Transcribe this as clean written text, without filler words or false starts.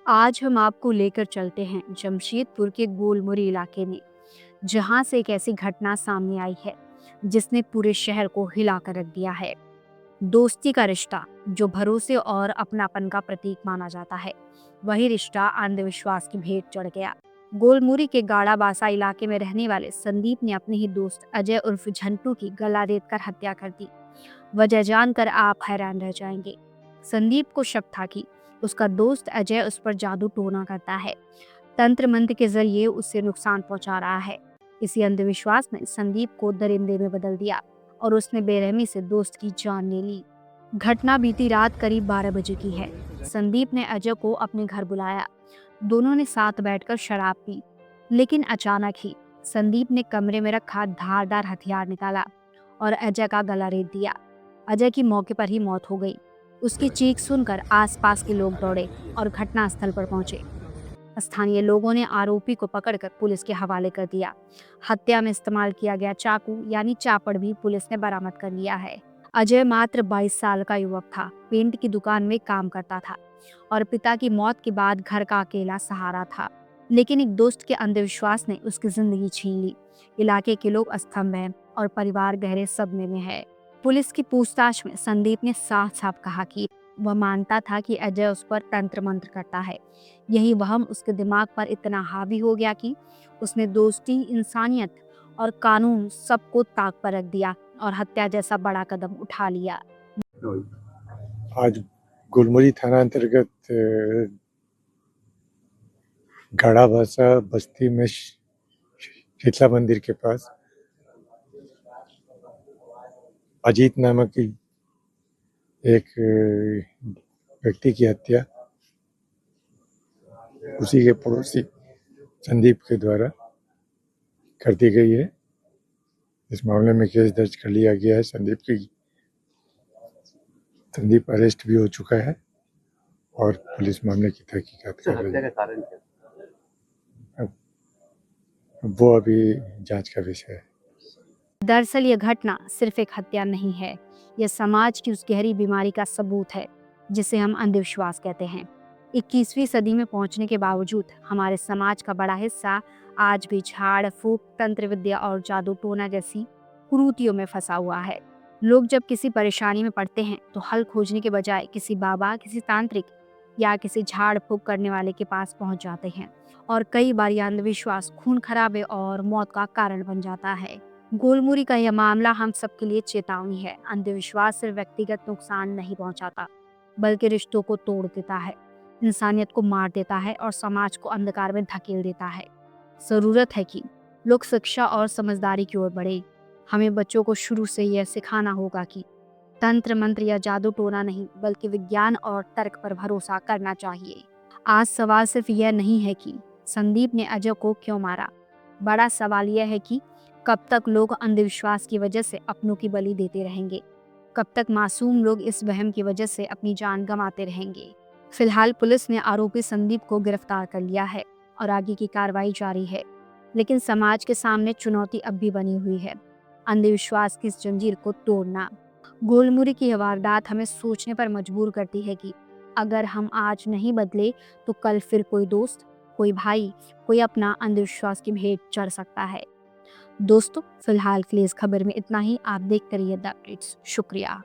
आज हम आपको लेकर चलते हैं जमशेदपुर के गोलमुरी इलाके में, जहां से एक ऐसी घटना सामने आई है जिसने पूरे शहर को हिला कर रख दिया है। दोस्ती का रिश्ता जो भरोसे और अपनापन का प्रतीक माना जाता है, वही रिश्ता अंधविश्वास की भेंट चढ़ गया। गोलमुरी के गाड़ाबासा इलाके में रहने वाले संदीप ने अपने ही दोस्त अजय उर्फ झंटू की गला रेतकर हत्या कर दी। वजह जानकर आप हैरान रह जाएंगे। संदीप को शक था कि उसका दोस्त अजय उस पर जादू टोना करता है, तंत्र मंत्र के जरिए उससे नुकसान पहुंचा रहा है। इसी अंधविश्वास ने संदीप को दरिंदे में बदल दिया और उसने बेरहमी से दोस्त की जान ले ली। घटना बीती रात करीब 12 बजे की है। संदीप ने अजय को अपने घर बुलाया। दोनों ने साथ बैठकर शराब पी, लेकिन अचानक ही संदीप ने कमरे में रखा धारदार हथियार निकाला और अजय का गला रेत दिया। अजय की मौके पर ही मौत हो गई। उसकी चीख सुनकर आसपास के लोग दौड़े और घटनास्थल पर पहुंचे। स्थानीय लोगों ने आरोपी को पकड़कर पुलिस के हवाले कर दिया। हत्या में इस्तेमाल किया गया चाकू यानी चापड़ भी पुलिस ने बरामद कर लिया है। अजय मात्र 22 साल का युवक था, पेंट की दुकान में काम करता था और पिता की मौत के बाद घर का अकेला सहारा था। लेकिन एक दोस्त के अंधविश्वास ने उसकी जिंदगी छीन ली। इलाके के लोग अस्तंभ हैं और परिवार गहरे सदमे में है। पुलिस की पूछताछ में संदीप ने साफ साफ कहा कि वह मानता था कि अजय उस पर तंत्र मंत्र करता है। यही वहम उसके दिमाग पर इतना हावी हो गया कि उसने दोस्ती, इंसानियत और कानून सबको ताक पर रख दिया और हत्या जैसा बड़ा कदम उठा लिया। आज गुलमुरी थाना अंतर्गत गाड़ाभासा बस्ती में शीतला मंदिर के पास अजीत नामक एक व्यक्ति की हत्या उसी के पड़ोसी संदीप के द्वारा कर दी गई है। इस मामले में केस दर्ज कर लिया गया है। संदीप अरेस्ट भी हो चुका है और पुलिस मामले की तहकीकात कर रही है। वो अभी जांच का विषय है। दरअसल यह घटना सिर्फ एक हत्या नहीं है, यह समाज की उस गहरी बीमारी का सबूत है जिसे हम अंधविश्वास कहते हैं। 21वीं सदी में पहुंचने के बावजूद हमारे समाज का बड़ा हिस्सा आज भी झाड़ फूक, तंत्र विद्या और जादू टोना जैसी कुरीतियों में फंसा हुआ है। लोग जब किसी परेशानी में पड़ते हैं तो हल खोजने के बजाय किसी बाबा, किसी तांत्रिक या किसी झाड़ फूक करने वाले के पास पहुंच जाते हैं और कई बार यह अंधविश्वास खून खराबे और मौत का कारण बन जाता है। गोलमुरी का यह मामला हम सबके लिए चेतावनी है। अंधविश्वास सिर्फ व्यक्तिगत नुकसान नहीं पहुंचाता, बल्कि रिश्तों को तोड़ देता है, इंसानियत को मार देता है और समाज को अंधकार में धकेल देता है। जरूरत है कि लोग शिक्षा और समझदारी की ओर बढ़े। हमें बच्चों को शुरू से यह सिखाना होगा कि तंत्र मंत्र या जादू टोना नहीं, बल्कि विज्ञान और तर्क पर भरोसा करना चाहिए। आज सवाल सिर्फ यह नहीं है कि संदीप ने अजय को क्यों मारा, बड़ा सवाल यह है कि कब तक लोग अंधविश्वास की वजह से अपनों की बलि देते रहेंगे, कब तक मासूम लोग इस वहम की वजह से अपनी जान गंवाते रहेंगे। फिलहाल पुलिस ने आरोपी संदीप को गिरफ्तार कर लिया है और आगे की कार्रवाई जारी है। लेकिन समाज के सामने चुनौती अब भी बनी हुई है, अंधविश्वास की इस जंजीर को तोड़ना। गोलमुरी की यह वारदात हमें सोचने पर मजबूर करती है कि अगर हम आज नहीं बदले तो कल फिर कोई दोस्त, कोई भाई, कोई अपना अंधविश्वास की भेंट चढ़ सकता है। दोस्तों, फिलहाल के लिए इस खबर में इतना ही। आप देखते रहिए द अपडेट्स। शुक्रिया।